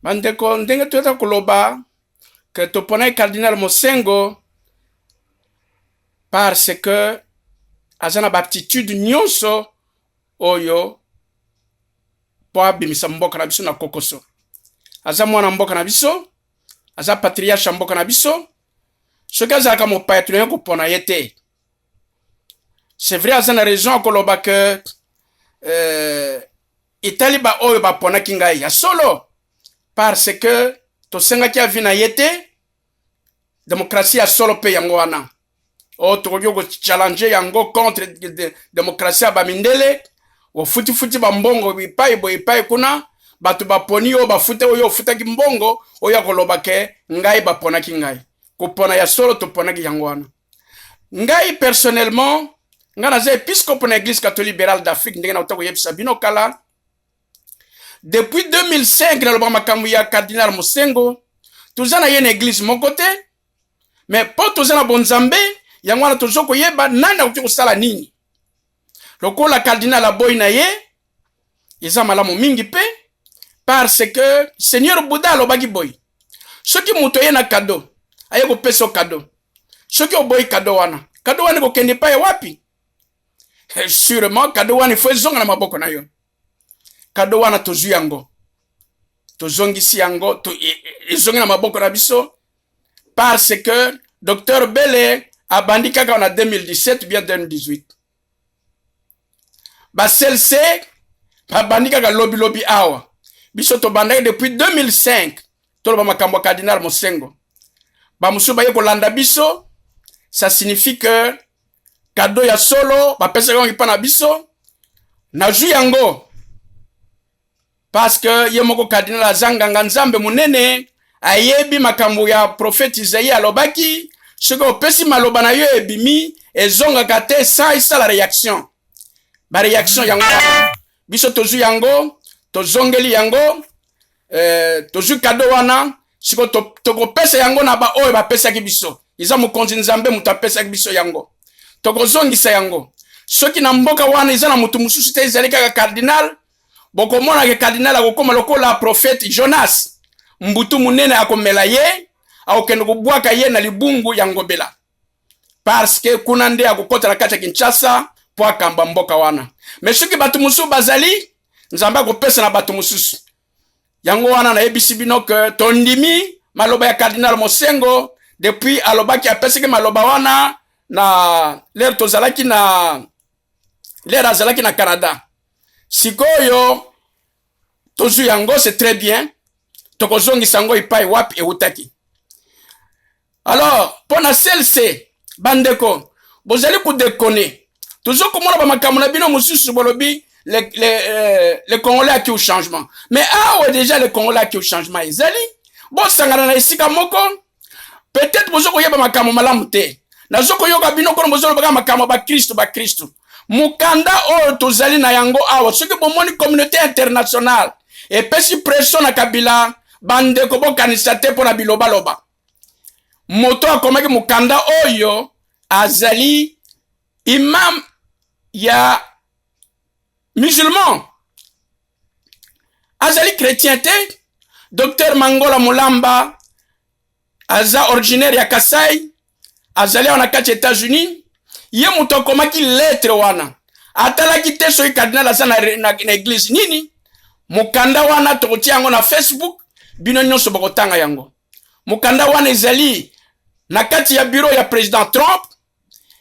Bandeko ndenge toyota koloba que topona cardinal Mosengo parce que azana baptitude nyonso oyo po abimisa mboka na biso na kokoso. Aza mwana mboka na biso, aza patriarche mboka na biso, soki azalaka mopaya tunaye kopona ye te. C'est vrai aza na raison akoloba que itali ba oyo baponaki ngai ya solo parce que tosengaki avi na ye te, démocratie ya solo pe yango wana. O tokoki kochallenge yango contre démocratie ya bamindele, ofuti bambongo bipai boye bipai kuna, batu baponi oyo bafute oyo ofutaki mbongo oyo akoloba ke ngai baponaki ngai. Kopona ya solo toponaki yango wana. Ngai personnellement, nga naza épiscope na église catholique libérale d'Afrique ndenge na utako yebisa bino kala. Depuis 2005 na loba makambo ya cardinal Mosengo, toza na ye na église moko te, mais po toza na bonzambe yango wana tozo koyeba nani akoki kosala nini. Lokola cardinal aboyi na ye, eza malamu mingi pe, parce que Seigneur Bouddha alobaki boyi. Soki muto ye na cadeau, aye kopesa cadeau. Soki oboyi cadeau wana kokende pa ya wapi? Sûrement cadeau wana ifo ezonga na maboko na yo. Cadeau wana tozu yango. Tozongisi yango, ezonga na maboko na biso, parce que Dr Bele abandi kaka na 2017 bien 2018. Baselse abandi kaka lobi awa. Biso to bandaki depuis 2005. Toloba makambo cardinal Mosengo. Ba musuba ye kolanda biso, ça signifie que cadeau ya solo ba pesa yango ipana biso na ju yango. Parce que ye moko cardinal azanganga nzambe munene ayebi makambo ya prophète Isaïe alobaki, soki opesi maloba na yo ebimi ezongaka te sans isala réaction. Ba réaction yango biso tozu yango, tozongeli yango, tozu cadeau wana, siko tokopesa yango na ba oyo bapesaki biso. Iza mokonzi nzambe mutu apesaki biso yango. Tokozongisa yango. Soki na mboka wana iza na mutu mususu te ezali kaka cardinal, bokomona ke cardinal akokoma lokola prophète Jonas. Mbutu munene akomela ye, akokende kubwaka ye na libungu ya ngobela. Parce que kuna nde akokota na kati ya Kinshasa po akamba mboka wana. Mais soki batu mususu bazali, nzambe akopesa na batu mususu. Yango wana na yebisi bino ke tondimi maloba ya cardinal Mosengo depuis alobaki apesiki maloba wana na lere tozalaki na lere azalaki na Canada. Sikoyo tozu yango c'est très bien. Tokozongisa yango ipai wapi eutaki. Alors, pona celle-ci bandeko, bozali ku déconner. Tozo komona ba makambo na bino mususu bolobi les Congolais qui au changement. Mais ah déjà les Congolais qui au changement ezali. Bon sangana na esika moko. Peut-être bozo koyeba makambo malamu te. Nazo koyoka bino kono bozo loba makambo ba Kristo. Mukanda o tozali na yango awa. Soki bomoni communauté internationale et pesi pression na Kabila bandeko bokanisa te pona biloba loba. Moto akomaki mukanda oyo azali imam ya musulman. Azali chrétien te. Docteur Mangola Mulamba aza originaire ya Kasai, azali wana kati États-Unis. Ye muto akomaki lettre wana. Atalaki te soki cardinal aza na église nini. Mukanda wana tokoti yango na Facebook, bino nyonso bokotanga yango. Mukanda wana ezali na kati ya bureau ya président Trump,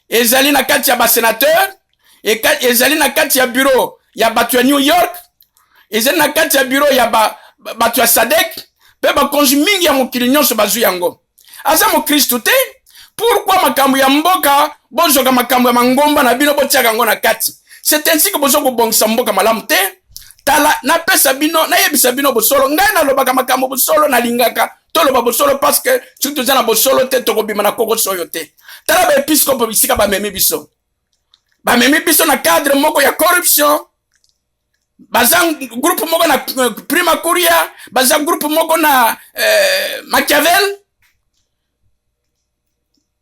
ezali na kati ya ba sénateur, ezali na kati ya bureau ya batu ya New York, ezali na kati ya bureau ya batu ya Sadek, pe bakonzi mingi ya mokili nyonso bazu yango. Aza mo Kristo te, pourquoi makambo ya mboka bozoka makambo ya mangomba na bino botiaka yango na kati? C'est ainsi que bozo kobongisa mboka malamu te. Tala na pesa bino na yebisa bino bosolo ngai na lobaka makambo bosolo na lingaka to loba bosolo parce que surtout za na bosolo te tokobima na koko soyo te. Tala ba episcope bisika ba memi biso. Ba memi biso na cadre moko ya corruption. Bazang groupe moko na Prima Kuria, bazang groupe moko na Machiavel.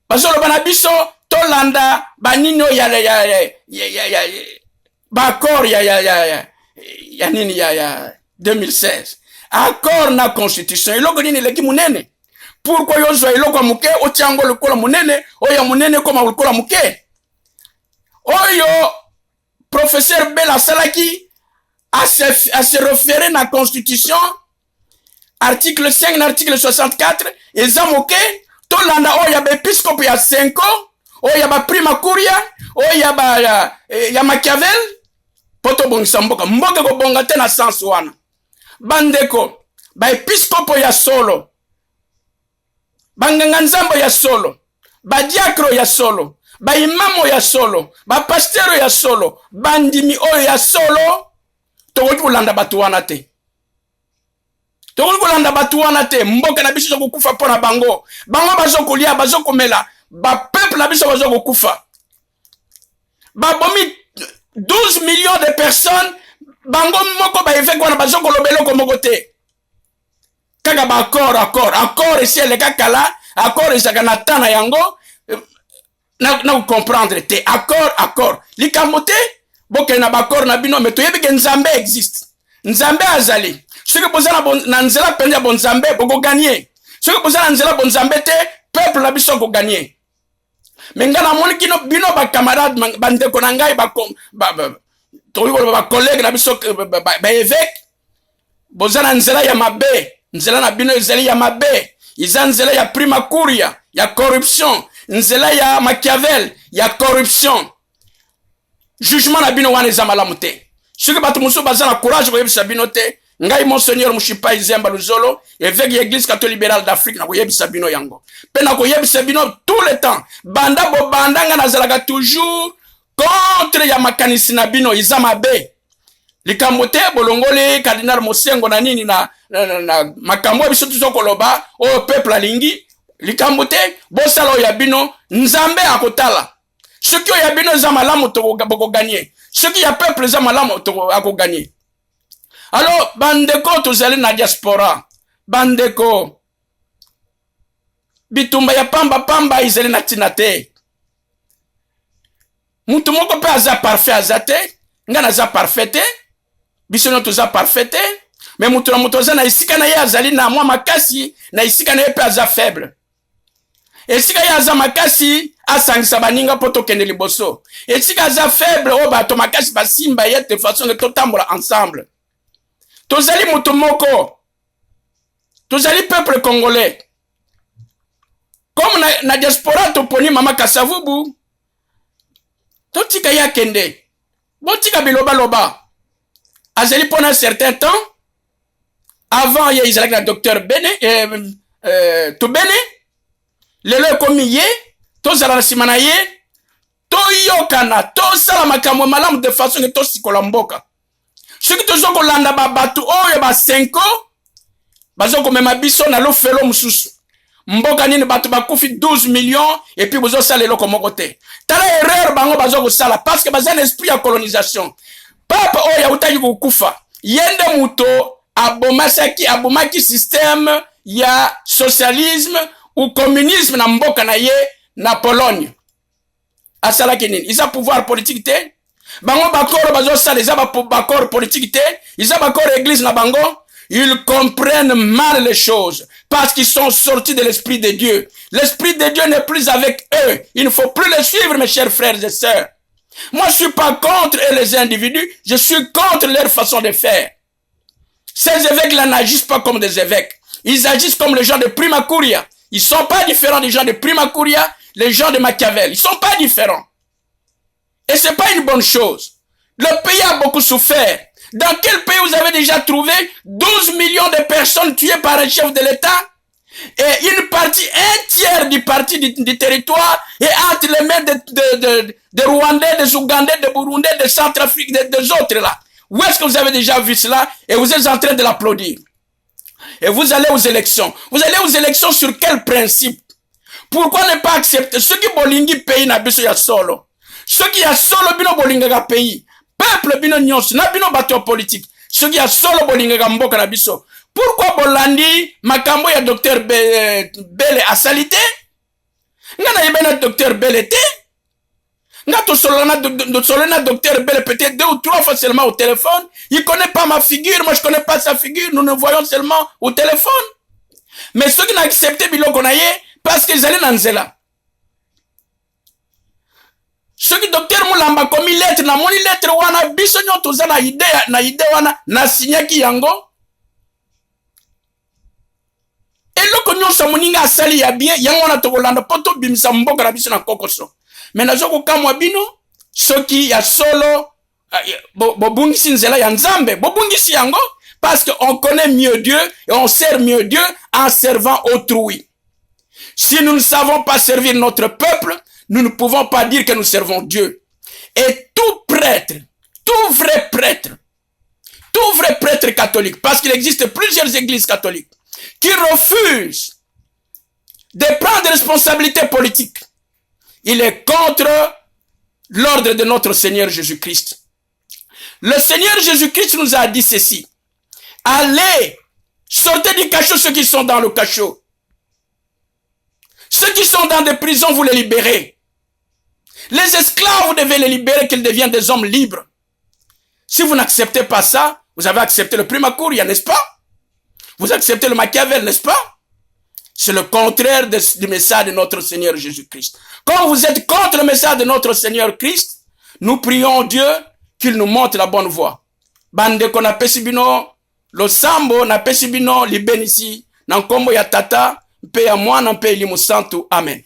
Bazolo bana biso tolanda banino ya bakor ya nini ya 2016. accord na constitution iloko nini leki munene pourquoi yozwa iloko muke otiango lokola munene oya munene koma lokola muke oyo professeur Bela Salaki à se référer na constitution article 5 na article 64 eza moke tolanda oyo ya bepiscope ya 5 oyo ya ba prima curia oyo ya ba ya Machiavel poto bongisa mboka ko bonga te na sens wana bandeko ba episcope ya solo banganga nzambo ya solo ba diacre ya solo ba imamo ya solo ba pasteur ya solo bandimi oyo ya solo tokoki kolanda batu wana te mboka na biso kokufa pona bango bazokolia bazokomela ba peuple na biso bazokokufa babomi 12 millions de personnes bango moko ba évêque wana bazokolobela ko moko te kaka ba accord esi eleka kala accord ezaka na tana yango na comprendre te accord likambo te boke na bakor na bino me toyebi ke nzambe existe nzambe azali soki bozala na nzela pende ya bonzambe boko gagner soki bozala na nzela bonzambe te peuple na biso ko gagner me nga na moni kino bino ba camarade bandeko na ngai ba collègue na biso ba évêque bozala nzela ya mabe nzela na bino ezali ya mabe iza nzela ya prima curia ya corruption nzela ya Machiavel ya corruption jugement na bino wana eza malamu te soki bato mosusu baza na courage koyebisa bino te ngai monseigneur Mushipa Izemba Luzolo évêque ya église catholique libérale d'Afrique na koyebisa bino yango pe na koyebisa bino tout le temps banda bobandanga nazalaka toujours contre ya makanisi na bino iza mabe likambo te bolongoli cardinal Mosengo na nini na makambo biso tuzokoloba o peuple alingi likambo te bosala ya bino nzambe akotala soki ya bino za malamu to gagner soki ya peuple za malamu to akogagner alors bandeko tozali na diaspora bandeko bitumba ya pamba izali na tina te mutu moko pe aza parfait azate nga naza parfait te biso no toza parfait te mais mutu na mutu aza na isika na ye azali na mwa makasi na isika na ye pe aza faible esika ya aza makasi asangisa baninga poto kende liboso esika aza faible o bato makasi basimba ye de façon que totambola ensemble tozali mutu moko tozali peuple congolais comme na diaspora toponi mama Kasavubu totika ya kende botika biloba loba azali pendant un certain temps avant ye izalaki na docteur Bene to Bene lelo ekomi ye tozala na nsima na ye toyokana tosala makambo malamu de façon que tosikola mboka soki tozokolanda babato oyo ba 5 bazokomema biso na lofelo mosusu mboka nini bato bakufi 12 millions et puis bozosala eloko moko te tala erreur bango bazokosala parce que baza na esprit ya colonisation papa oyo autaki kokufa yende muto abomaki système ya socialisme ou communisme na mboka na ye na Pologne asalaki nini isa pouvoir politique te bango bakoro bazosala isa bakoro politique te isa bakoro église na bango ils comprennent mal les choses parce qu'ils sont sortis de l'esprit de Dieu. L'esprit de Dieu n'est plus avec eux. Il ne faut plus les suivre, mes chers frères et sœurs. Moi, je suis pas contre les individus, je suis contre leur façon de faire. Ces évêques-là n'agissent pas comme des évêques. Ils agissent comme les gens de Prima Curia. Ils sont pas différents des gens de Prima Curia, les gens de Machiavel. Ils sont pas différents. Et c'est pas une bonne chose. Le pays a beaucoup souffert. Dans quel pays vous avez déjà trouvé 12 millions de personnes tuées par un chef de l'État et une partie, un tiers du parti du territoire est entre les mains de Rwandais, des Ougandais, des Burundais, des Centrafriques, des autres là. Où est-ce que vous avez déjà vu cela et vous êtes en train de l'applaudir? Et vous allez aux élections. Vous allez aux élections sur quel principe? Pourquoi ne pas accepter ceux qui bolingi pays na biso ya solo? Ceux qui ya solo bino bolinga pays. Peuple bino nyonso na bino bato politique ceux qui a solo bolinga mboka na biso pourquoi bolandi makambo ya docteur Bele asalite ngana yebena docteur Bele te Solena docteur Belle peut-être 2 ou 3 fois seulement au téléphone. Il connaît pas ma figure, moi je connais pas sa figure. Nous nous voyons seulement au téléphone. Mais ceux qui n'ont accepté biloko na ye parce qu'ils allaient dans nzela. Ceux qui docteur Moulamba komi lettre na moni lettre wana biso nyo toza na idée wana na signaki yango. Eloko nyonso moninga asali ya bien yango na tokolanda poto bimisa mboka na biso na kokoso. Mais nazoko kamwa bino soki ya solo bobungisi nzela ya nzambe bobungisi yango parce qu'on connaît mieux Dieu et on sert mieux Dieu en servant autrui. Si nous ne savons pas servir notre peuple, nous ne pouvons pas dire que nous servons Dieu. Et tout prêtre, tout vrai prêtre catholique, parce qu'il existe plusieurs églises catholiques qui refusent de prendre des responsabilités politiques, il est contre l'ordre de notre Seigneur Jésus-Christ. Le Seigneur Jésus-Christ nous a dit ceci: allez, sortez du cachot ceux qui sont dans le cachot. Ceux qui sont dans des prisons, vous les libérez. Les esclaves, vous devez les libérer, qu'ils deviennent des hommes libres. Si vous n'acceptez pas ça, vous avez accepté le Primacuria, n'est-ce pas? Vous acceptez le Machiavel, n'est-ce pas? C'est le contraire du message de notre Seigneur Jésus-Christ. Quand vous êtes contre le message de notre Seigneur Christ, nous prions Dieu qu'il nous montre la bonne voie. Bande qu'on a pesibino, lo sambo na pesibino libenisi, na nkombo ya tata, mpe ya mwana mpe elimu santu. Amen.